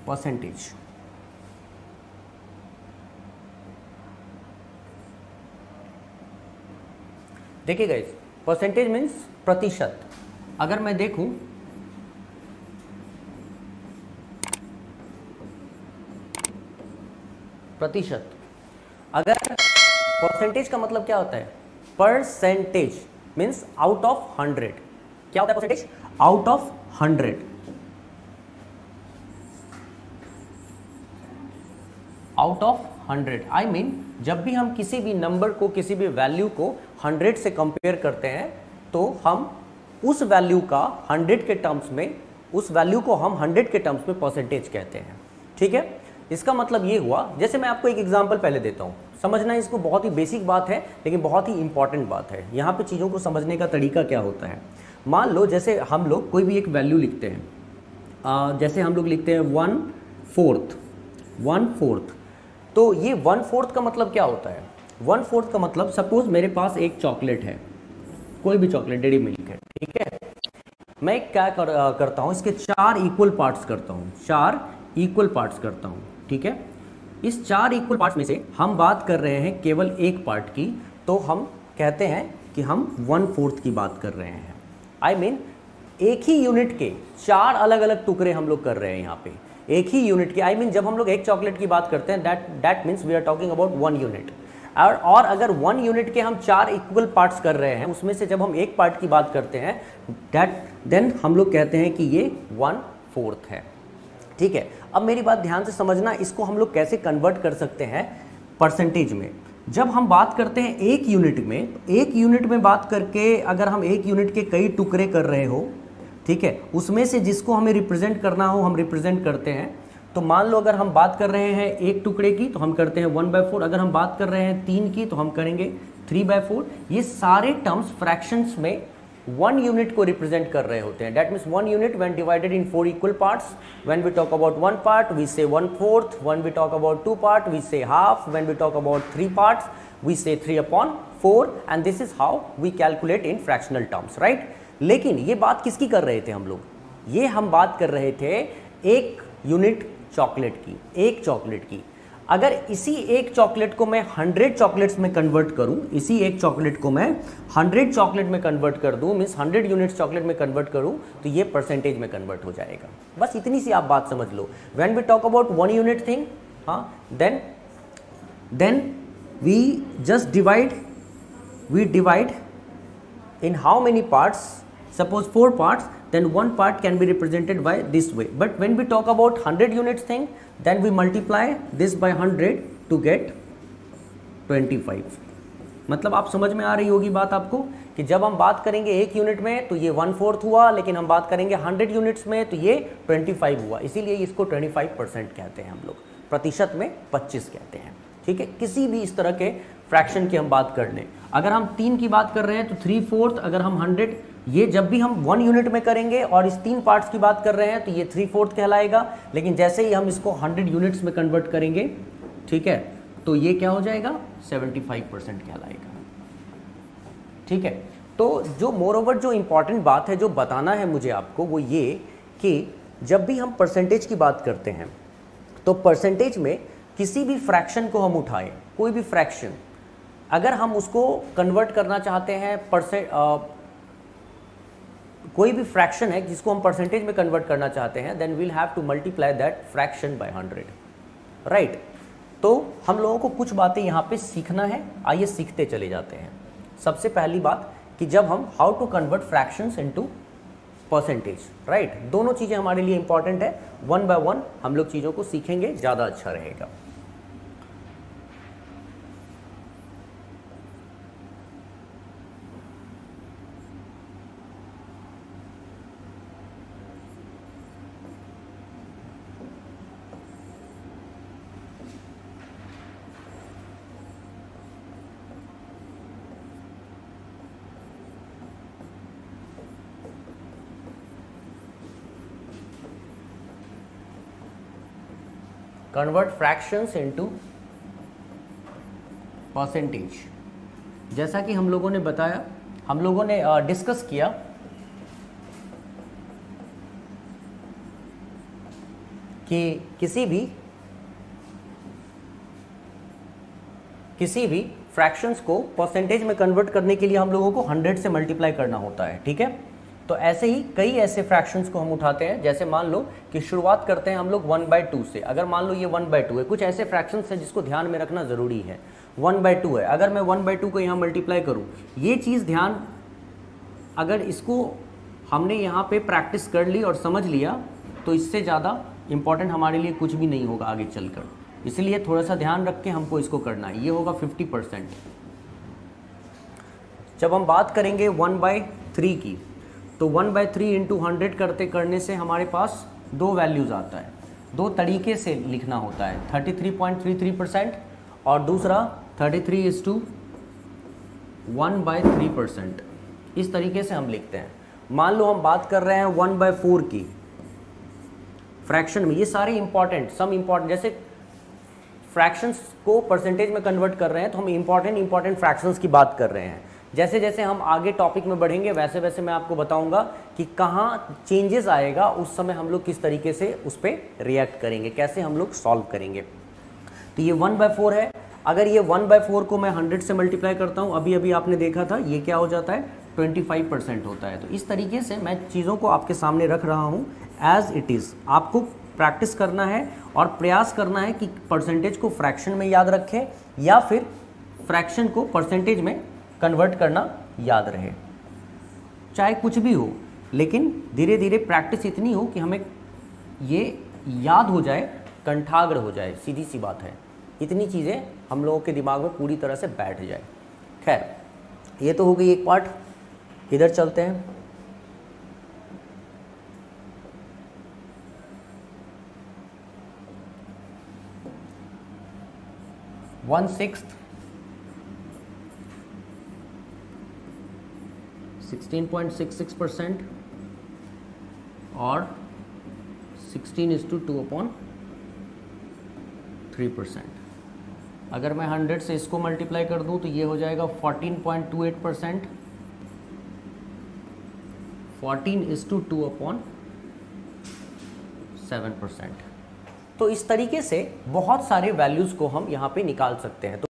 Percentage. देखिए guys, percentage means प्रतिशत। अगर मैं देखूं प्रतिशत, अगर परसेंटेज का मतलब क्या होता है, परसेंटेज मीन्स आउट ऑफ 100। क्या होता है percentage? Out of 100। Out of 100 I mean जब भी हम किसी भी नंबर को, किसी भी वैल्यू को 100 से कंपेयर करते हैं तो हम उस वैल्यू का 100 के टर्म्स में, उस वैल्यू को हम 100 के टर्म्स में परसेंटेज कहते हैं। ठीक है, इसका मतलब ये हुआ, जैसे मैं आपको एक एग्जांपल पहले देता हूँ, समझना इसको, बहुत ही बेसिक बात है लेकिन बहुत ही इंपॉर्टेंट बात है। यहाँ पे चीज़ों को समझने का तरीका क्या होता है, मान लो जैसे हम लोग कोई भी एक वैल्यू लिखते हैं, जैसे हम लोग लिखते हैं 1/4, तो ये 1/4 का मतलब क्या होता है? 1/4 का मतलब, सपोज मेरे पास एक चॉकलेट है, कोई भी चॉकलेट, डेयरी मिल्क है, ठीक है, मैं क्या करता हूँ, इसके 4 इक्वल पार्ट्स करता हूँ, 4 इक्वल पार्ट्स करता हूँ। ठीक है, इस 4 इक्वल पार्ट्स में से हम बात कर रहे हैं केवल एक पार्ट की, तो हम कहते हैं कि हम 1/4 की बात कर रहे हैं। आई मीन एक ही यूनिट के 4 अलग अलग टुकड़े हम लोग कर रहे हैं यहाँ पे, एक ही यूनिट के। आई मीन जब हम लोग एक चॉकलेट की बात करते हैं, that means we are talking about 1 unit. और अगर 1 यूनिट के हम 4 इक्वल पार्ट्स कर रहे हैं, उसमें से जब हम एक पार्ट की बात करते हैं, देन हम लोग कहते हैं कि ये 1/4 है। ठीक है, अब मेरी बात ध्यान से समझना, इसको हम लोग कैसे कन्वर्ट कर सकते हैं परसेंटेज में। जब हम बात करते हैं एक यूनिट में, तो एक यूनिट में बात करके अगर हम एक यूनिट के कई टुकड़े कर रहे हो, ठीक है, उसमें से जिसको हमें रिप्रेजेंट करना हो हम रिप्रेजेंट करते हैं। तो मान लो अगर हम बात कर रहे हैं एक टुकड़े की तो हम करते हैं 1/4, अगर हम बात कर रहे हैं 3 की तो हम करेंगे 3/4। ये सारे टर्म्स फ्रैक्शंस में 1 यूनिट को रिप्रेजेंट कर रहे होते हैं। That means 1 unit when divided in 4 equal parts, when we talk about 1 part we say 1/4, when we talk about 2 part we say half, when we talk about 3 parts we say 3/4, and this is how we calculate in fractional terms, right. लेकिन ये बात किसकी कर रहे थे हम लोग? ये हम बात कर रहे थे एक यूनिट चॉकलेट की, एक चॉकलेट की। अगर इसी एक चॉकलेट को मैं 100 चॉकलेट्स में कन्वर्ट करूं, इसी एक चॉकलेट को मैं 100 चॉकलेट में कन्वर्ट कर दूं, मीन्स 100 यूनिट्स चॉकलेट में कन्वर्ट करूं, तो ये परसेंटेज में कन्वर्ट हो जाएगा। बस इतनी सी आप बात समझ लो। When we talk about 1 unit thing, हाँ, then we just divide in how many parts? Suppose 4 parts, then 1 part can be represented by this way. But when we talk about 100 units thing, then we multiply this by 100 to get 25. मतलब आप समझ में आ रही होगी बात आपको कि जब हम बात करेंगे एक यूनिट में तो ये 1/4 हुआ, लेकिन हम बात करेंगे 100 यूनिट्स में तो ये 25 हुआ। इसीलिए इसको 25% कहते हैं हम लोग, प्रतिशत में 25 कहते हैं। ठीक है, किसी भी इस तरह के फ्रैक्शन की हम बात कर लें, अगर हम 3 की बात कर रहे हैं तो 3/4, अगर हम 100, ये जब भी हम 1 यूनिट में करेंगे और इस 3 पार्ट्स की बात कर रहे हैं तो ये 3/4 कहलाएगा। लेकिन जैसे ही हम इसको 100 यूनिट्स में कन्वर्ट करेंगे, ठीक है, तो ये क्या हो जाएगा? 75% कहलाएगा। ठीक है, तो जो मोर ओवर जो इंपॉर्टेंट बात है जो बताना है मुझे आपको, वो ये कि जब भी हम परसेंटेज की बात करते हैं तो परसेंटेज में किसी भी फ्रैक्शन को हम उठाएं, कोई भी फ्रैक्शन अगर हम उसको कन्वर्ट करना चाहते हैं कोई भी फ्रैक्शन है जिसको हम परसेंटेज में कन्वर्ट करना चाहते हैं, then we'll have to multiply that fraction by 100, right. तो हम लोगों को कुछ बातें यहाँ पे सीखना है, आइए सीखते चले जाते हैं। सबसे पहली बात कि जब हम how to convert fractions into percentage, right, दोनों चीज़ें हमारे लिए इंपॉर्टेंट है। 1 बाय 1 हम लोग चीज़ों को सीखेंगे, ज़्यादा अच्छा रहेगा। Convert fractions into percentage. जैसा कि हम लोगों ने बताया, हम लोगों ने डिस्कस किया कि किसी भी फ्रैक्शंस को परसेंटेज में कन्वर्ट करने के लिए हम लोगों को 100 से मल्टीप्लाई करना होता है, ठीक है। तो ऐसे ही कई ऐसे फ्रैक्शंस को हम उठाते हैं, जैसे मान लो कि शुरुआत करते हैं हम लोग 1/2 से। अगर मान लो ये 1/2 है, कुछ ऐसे फ्रैक्शंस हैं जिसको ध्यान में रखना ज़रूरी है। 1/2 है, अगर मैं 1/2 को यहाँ मल्टीप्लाई करूँ, ये चीज़ ध्यान, अगर इसको हमने यहाँ पे प्रैक्टिस कर ली और समझ लिया तो इससे ज़्यादा इम्पॉर्टेंट हमारे लिए कुछ भी नहीं होगा आगे चलकर। इसलिए थोड़ा सा ध्यान रख के हमको इसको करना है। ये होगा 50%। जब हम बात करेंगे 1/3 की, तो 1/3 इंटू 100 करने से हमारे पास दो वैल्यूज़ आता है, दो तरीके से लिखना होता है, 33.33% और दूसरा 33:1/3%। इस तरीके से हम लिखते हैं। मान लो हम बात कर रहे हैं 1/4 की फ्रैक्शन में, ये सारे इंपॉर्टेंट, सम इंपॉर्टेंट, जैसे फ्रैक्शंस को परसेंटेज में कन्वर्ट कर रहे हैं तो हम इंपॉर्टेंट फ्रैक्शंस की बात कर रहे हैं। जैसे जैसे हम आगे टॉपिक में बढ़ेंगे वैसे वैसे मैं आपको बताऊंगा कि कहाँ चेंजेस आएगा, उस समय हम लोग किस तरीके से उस पर रिएक्ट करेंगे, कैसे हम लोग सॉल्व करेंगे। तो ये 1/4 है। अगर ये 1/4 को मैं 100 से मल्टीप्लाई करता हूँ, अभी अभी आपने देखा था, ये क्या हो जाता है, 25% होता है। तो इस तरीके से मैं चीज़ों को आपके सामने रख रहा हूँ एज इट इज़। आपको प्रैक्टिस करना है और प्रयास करना है कि परसेंटेज को फ्रैक्शन में याद रखें या फिर फ्रैक्शन को परसेंटेज में कन्वर्ट करना याद रहे। चाहे कुछ भी हो, लेकिन धीरे धीरे प्रैक्टिस इतनी हो कि हमें ये याद हो जाए, कंठाग्र हो जाए। सीधी सी बात है, इतनी चीज़ें हम लोगों के दिमाग में पूरी तरह से बैठ जाए। खैर, ये तो हो गई एक पार्ट। इधर चलते हैं। वन सिक्स्थ 16.66% और 16:2/3%। अगर मैं 100 से इसको मल्टीप्लाई कर दूं तो ये हो जाएगा 14.28%, 14:2/7%। तो इस तरीके से बहुत सारे वैल्यूज़ को हम यहाँ पे निकाल सकते हैं। तो